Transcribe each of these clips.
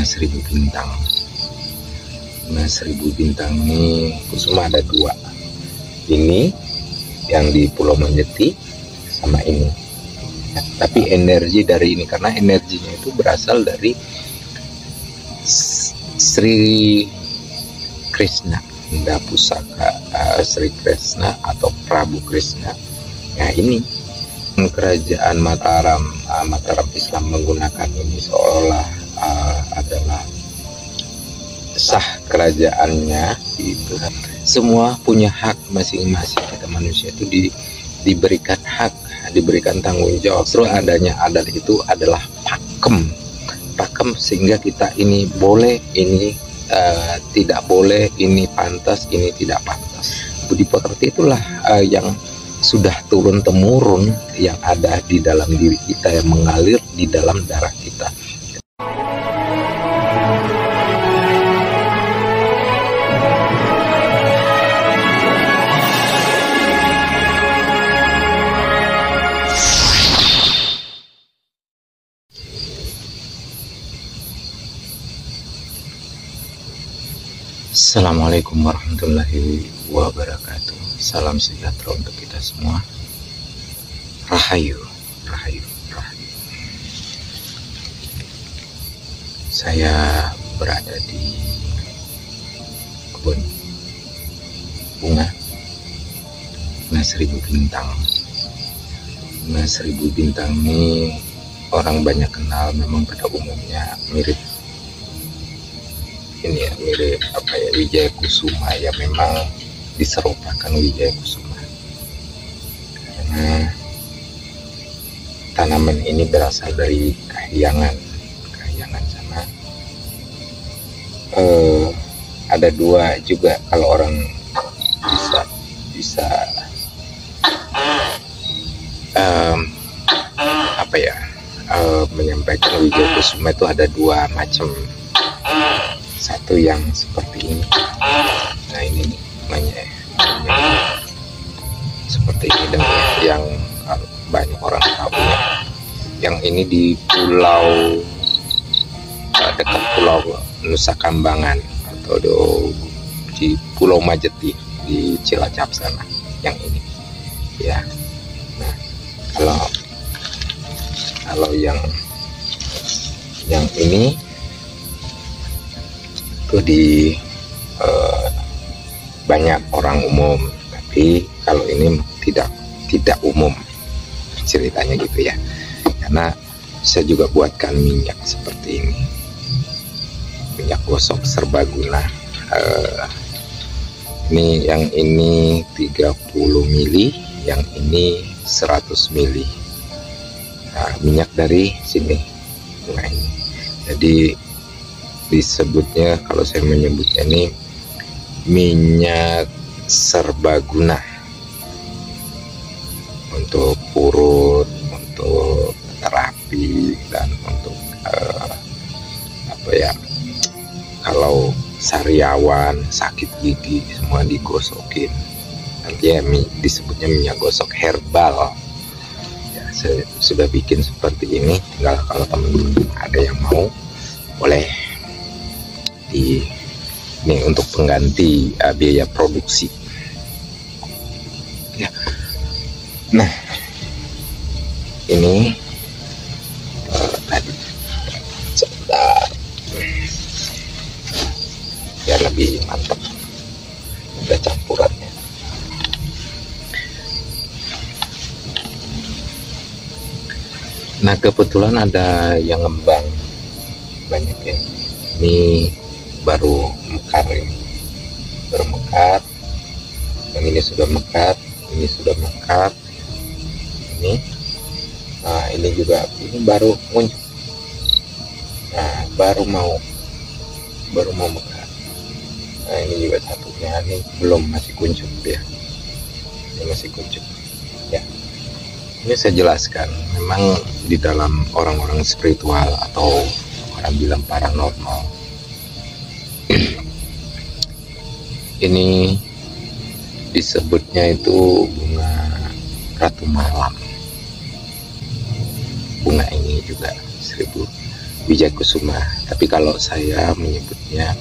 Seribu bintang. Seribu bintang ini kusuma ada dua. Ini yang di Pulau Manjeti sama ini. Tapi energi dari ini, karena energinya itu berasal dari Sri Krishna, Nda Pusaka Sri Krishna atau Prabu Krishna. Nah ini kerajaan Mataram, Mataram Islam menggunakan ini seolah adalah sah kerajaannya itu. Semua punya hak masing-masing. Kita manusia itu diberikan hak, diberikan tanggung jawab. Terus adanya adat itu adalah pakem sehingga kita ini boleh, ini tidak boleh, ini pantas, ini tidak pantas. Budi pekerti itulah yang sudah turun temurun, yang ada di dalam diri kita, yang mengalir di dalam darah kita. Assalamualaikum warahmatullahi wabarakatuh. Salam sejahtera untuk kita semua. Rahayu, rahayu, rahayu. Saya berada di kebun bunga Seribu Bintang. Seribu Bintang ini orang banyak kenal, memang pada umumnya mirip ini ya, mirip apa ya, Wijaya Kusuma, ya memang diserupakan Wijaya Kusuma karena tanaman ini berasal dari Kahyangan sama ada dua juga. Kalau orang bisa apa ya, menyampaikan Wijaya Kusuma itu ada dua macam. Satu yang seperti ini, nah ini namanya seperti ini, dan yang banyak orang tahu ya, yang ini di pulau dekat Pulau Nusa Kambangan atau di Pulau Majeti di Cilacap sana, yang ini ya. Nah kalau yang ini itu di banyak orang umum, tapi kalau ini tidak umum ceritanya gitu ya, karena saya juga buatkan minyak seperti ini, minyak gosok serbaguna. Ini yang ini 30 mili, yang ini 100 mili. Nah, minyak dari sini, nah ini jadi disebutnya, kalau saya menyebutnya ini minyak serbaguna, untuk urut, untuk terapi, dan untuk apa ya, kalau sariawan, sakit gigi, semua digosokin. Nanti ya disebutnya minyak gosok herbal ya. Saya sudah bikin seperti ini, tinggal kalau teman-teman ada yang mau, boleh ini untuk pengganti biaya produksi ya. Nah ini tadi sebentar ya, lebih mantap udah campurannya. Nah kebetulan ada yang ngembang banyak ya, ini baru mekar, ini baru mekar, yang ini sudah mekar, ini sudah mekar, ini nah ini juga, ini baru muncul, nah baru mau mekar. Nah ini juga satunya, ini belum, masih kuncup ya, ini masih kuncup ya. Ini saya jelaskan, memang di dalam orang-orang spiritual atau orang bilang paranormal, ini disebutnya itu bunga ratu malam. Bunga ini juga Wijaya Kusuma. Tapi kalau saya menyebutnya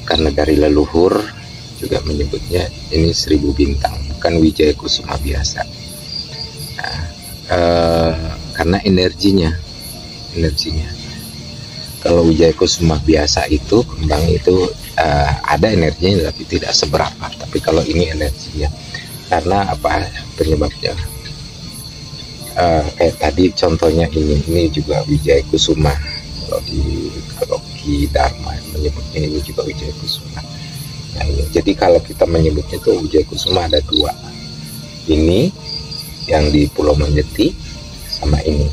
karena dari leluhur juga menyebutnya ini 1000 bintang, bukan Wijaya Kusuma biasa. Nah, karena energinya. Kalau Wijaya Kusuma biasa itu kembang itu ada energinya tapi tidak seberapa. Tapi kalau ini energinya, karena apa penyebabnya? Kayak tadi contohnya ini juga Wijaya Kusuma. Kalau di Dharma menyebutnya ini juga Wijaya Kusuma. Nah, ini. Jadi kalau kita menyebutnya itu Wijaya Kusuma ada 2. Ini yang di Pulau Manjeti sama ini.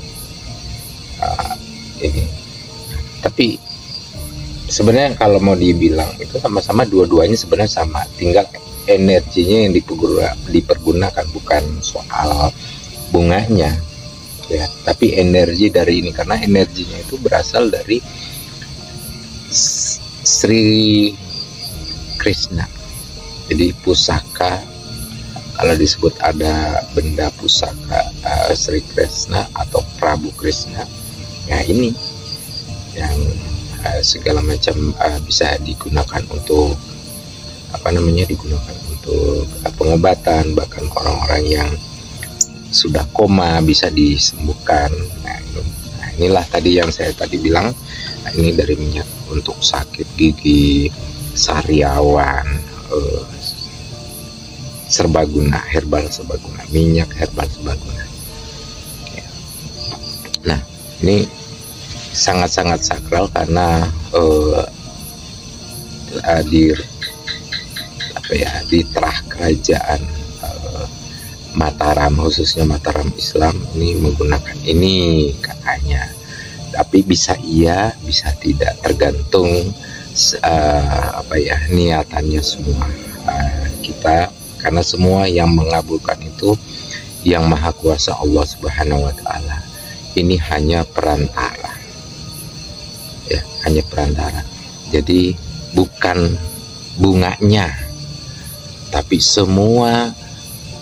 Ini. Tapi sebenarnya kalau mau dibilang itu sama-sama, dua-duanya sebenarnya sama. Tinggal energinya yang dipergunakan, bukan soal bunganya ya, tapi energi dari ini, karena energinya itu berasal dari Sri Krishna. Jadi pusaka, kalau disebut ada benda pusaka Sri Krishna atau Prabu Krishna, ya ini yang segala macam bisa digunakan untuk digunakan untuk pengobatan, bahkan orang-orang yang sudah koma bisa disembuhkan. Nah, inilah tadi yang saya tadi bilang. Nah, ini dari minyak untuk sakit gigi, sariawan, serbaguna, herbal serbaguna, minyak herbal serbaguna. Ya. Nah, ini sangat-sangat sakral karena di terah kerajaan Mataram, khususnya Mataram Islam ini menggunakan ini katanya. Tapi bisa iya, bisa tidak, tergantung niatannya semua kita, karena semua yang mengabulkan itu yang Maha Kuasa Allah Subhanahu wa Ta'ala. Ini hanya perantara, ya, hanya perantara. Jadi bukan bunganya, tapi semua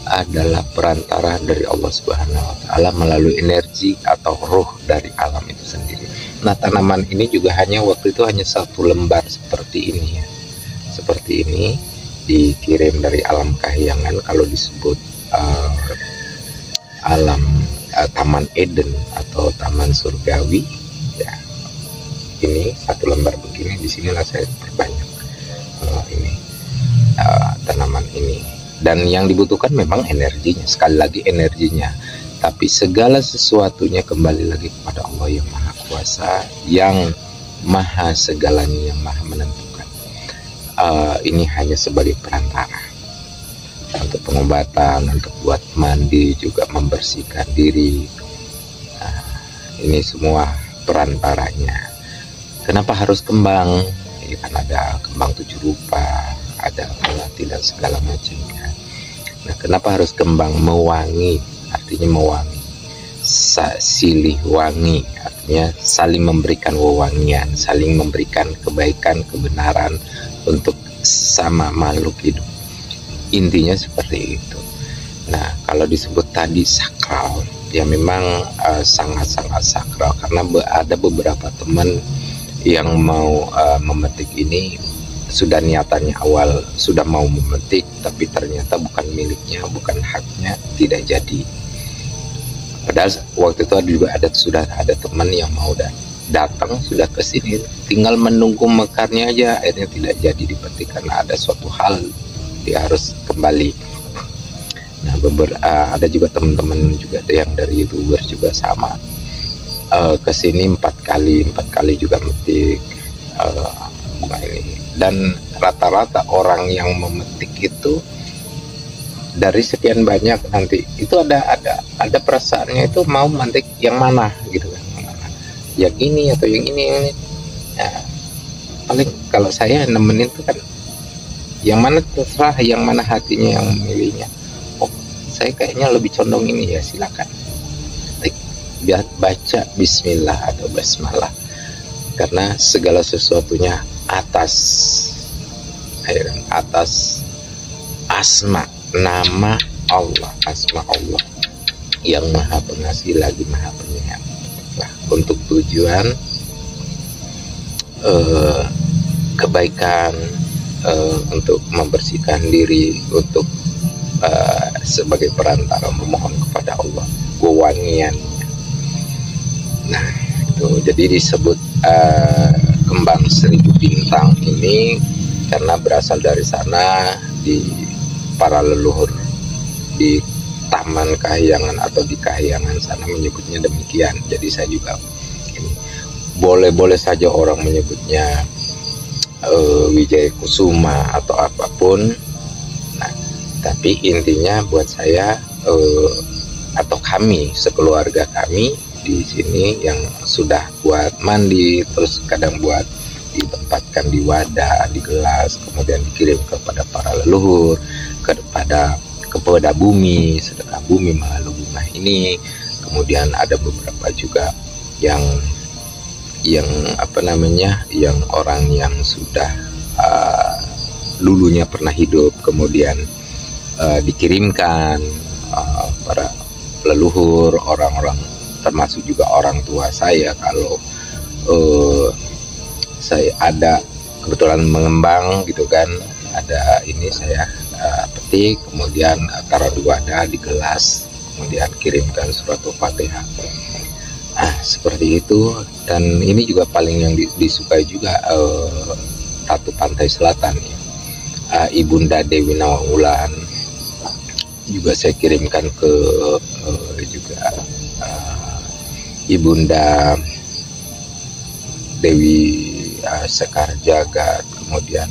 adalah perantara dari Allah Subhanahu wa Ta'ala melalui energi atau roh dari alam itu sendiri. Nah, tanaman ini juga waktu itu hanya 1 lembar seperti ini ya. Seperti ini dikirim dari alam kahyangan, kalau disebut alam Taman Eden atau Taman Surgawi ya. Ini 1 lembar begini, disinilah saya perbanyak tanaman ini. Dan yang dibutuhkan memang energinya, sekali lagi energinya, tapi segala sesuatunya kembali lagi kepada Allah yang Maha Kuasa, yang Maha segalanya, yang Maha menentukan. Ini hanya sebagai perantara untuk pengobatan, untuk buat mandi, juga membersihkan diri. Ini semua perantaranya. Kenapa harus kembang? Ya, kan ada kembang 7 rupa, ada melati dan segala macamnya. Nah, kenapa harus kembang? Mewangi, artinya mewangi. Silih wangi, artinya saling memberikan wewangian, saling memberikan kebaikan, kebenaran untuk sama makhluk hidup. Intinya seperti itu. Nah, kalau disebut tadi sakral, ya memang sangat-sangat sakral, karena ada beberapa teman yang mau memetik ini, sudah niatannya awal sudah mau memetik, tapi ternyata bukan miliknya, bukan haknya, tidak jadi. Padahal waktu itu sudah ada teman yang mau datang, sudah ke sini, tinggal menunggu mekarnya aja, akhirnya tidak jadi dipetik karena ada suatu hal dia harus kembali. Nah, ada juga teman-teman juga yang dari YouTuber juga sama, ke sini 4 kali juga metik bunga ini. Dan rata-rata orang yang memetik itu dari sekian banyak, nanti itu ada perasaannya itu mau memetik yang mana gitu kan, yang ini atau yang ini. Ya, paling kalau saya nemenin tuh kan yang mana, terserah yang mana hatinya yang memilihnya. Oh, saya kayaknya lebih condong ini, ya silakan baca bismillah atau basmalah, karena segala sesuatunya atas asma, nama Allah, asma Allah yang Maha Pengasih lagi Maha Penyayang. Nah, untuk tujuan eh, kebaikan, untuk membersihkan diri, untuk sebagai perantara memohon kepada Allah, wewangian. Nah, itu jadi disebut kembang seribu bintang ini karena berasal dari sana, di para leluhur di Taman Kahyangan atau di Kahyangan sana menyebutnya demikian. Jadi saya juga ini boleh saja orang menyebutnya Wijaya Kusuma atau apapun. Nah, tapi intinya buat saya atau kami sekeluarga kami di sini yang sudah buat mandi, terus kadang buat ditempatkan di wadah, di gelas, kemudian dikirim kepada para leluhur, kepada bumi, sedekah bumi melalui rumah ini. Kemudian ada beberapa juga yang yang orang yang sudah dulunya pernah hidup, kemudian dikirimkan para leluhur, orang-orang, termasuk juga orang tua saya. Kalau saya ada kebetulan mengembang gitu kan, ada ini saya petik, kemudian taruh di wadah, di gelas, kemudian kirimkan surat Al-Fatihah. Seperti itu. Dan ini juga paling yang disukai juga Ratu Pantai Selatan ya, Ibunda Dewi Nawang juga saya kirimkan ke juga Ibunda Dewi Sekar Jagat, kemudian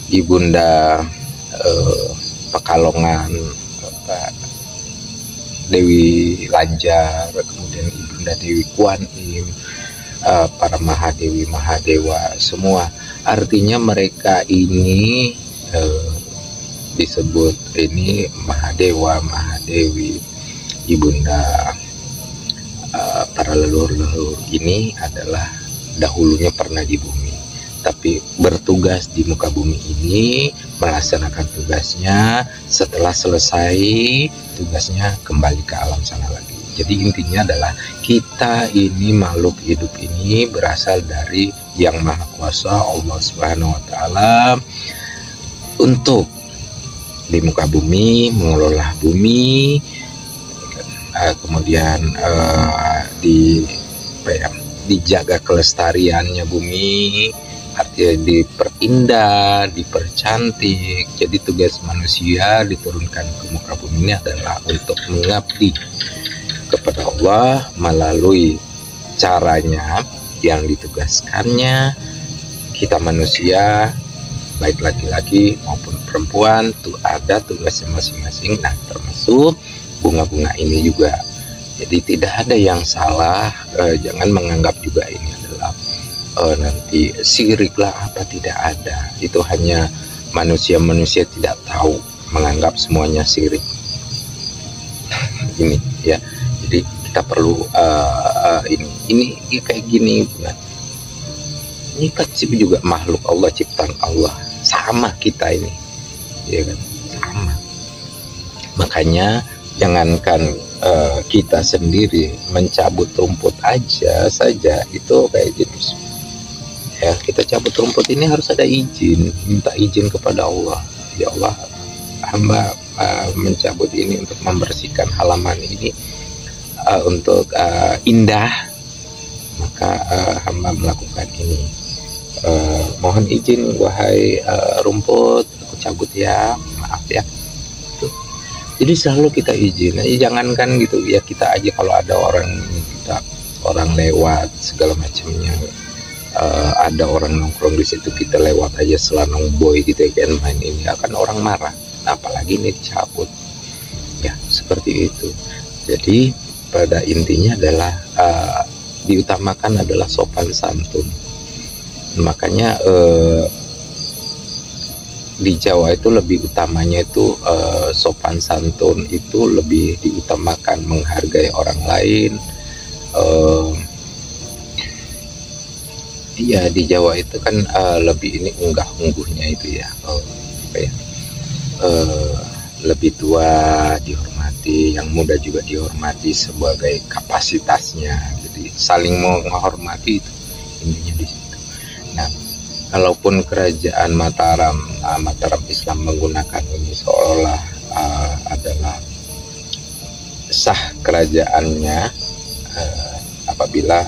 Ibunda Pekalongan, Dewi Lanjar, kemudian Ibunda Dewi Kuan Im, para Mahadewi Mahadewa semua. Artinya mereka ini disebut ini Mahadewa Mahadewi, Ibunda, para leluhur ini adalah dahulunya pernah di bumi, tapi bertugas di muka bumi ini, melaksanakan tugasnya. Setelah selesai tugasnya kembali ke alam sana lagi. Jadi intinya adalah kita ini makhluk hidup ini berasal dari Yang Maha Kuasa, Allah Subhanahu wa Ta'ala, untuk di muka bumi mengelola bumi, kemudian dijaga kelestariannya bumi, artinya diperindah, dipercantik. Jadi tugas manusia diturunkan ke muka bumi ini adalah untuk mengabdi kepada Allah melalui caranya yang ditugaskannya. Kita manusia, baik laki-laki maupun perempuan, tuh ada tugasnya masing-masing. Nah, termasuk bunga-bunga ini juga. Jadi tidak ada yang salah. Jangan menganggap juga ini adalah nanti sirik lah apa, tidak ada. Itu hanya manusia tidak tahu, menganggap semuanya sirik. Ini ya. Jadi kita perlu ini kayak gini. Ini kan juga makhluk Allah, ciptaan Allah, sama kita ini, ya kan, sama. Makanya jangankan kita sendiri mencabut rumput saja itu kayak jenis ya, kita cabut rumput ini harus ada izin, minta izin kepada Allah. Ya Allah, hamba mencabut ini untuk membersihkan halaman ini untuk indah, maka hamba melakukan ini. Mohon izin wahai rumput, aku cabut ya, maaf ya. Tuh. Jadi selalu kita izin. Jangankan gitu ya, kita aja kalau ada orang lewat segala macamnya, ada orang nongkrong di situ, kita lewat aja selanong boy gitu kan, main ini akan orang marah. Nah, apalagi ini dicabut ya, seperti itu. Jadi pada intinya adalah diutamakan adalah sopan santun. Makanya di Jawa itu lebih utamanya itu sopan santun itu lebih diutamakan, menghargai orang lain. Iya, di Jawa itu kan lebih ini unggah-ungguhnya itu ya, lebih tua dihormati, yang muda juga dihormati sebagai kapasitasnya. Jadi saling menghormati, itu intinya di situ. Nah, kalaupun kerajaan Mataram Islam menggunakan ini seolah adalah sah kerajaannya, apabila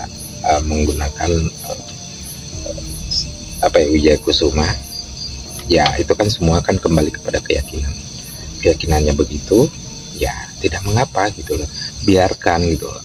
menggunakan Wijaya Kusuma, ya itu kan semua kan kembali kepada keyakinannya begitu, ya tidak mengapa gitu loh, biarkan gitu loh.